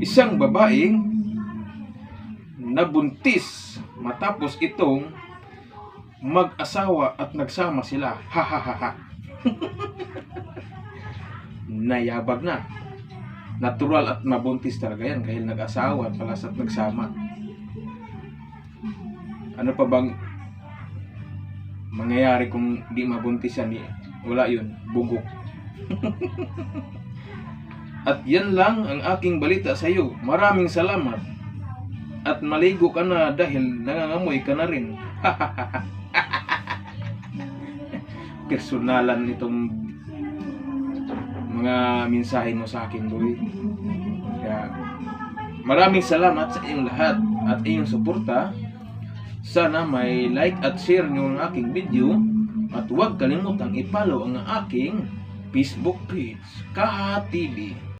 isang babaeng nabuntis matapos itong mag-asawa at nagsama sila. Ha ha ha ha. Nayabag na. Natural at mabuntis talaga yan dahil nag-asawa at palas at nagsama. Ano pa bang mangyayari kung di mabuntis yan? Wala yun. Bugok. At yan lang ang aking balita sa iyo. Maraming salamat. At maligo ka na dahil nangangamoy ka na rin. Personalan itong mga mensahe mo sa akin, boy. Kaya maraming salamat sa inyong lahat at inyong suporta. Sana may like at share nyo ang aking video. At huwag kalimutang i-follow ang aking Facebook page, Kaha TV.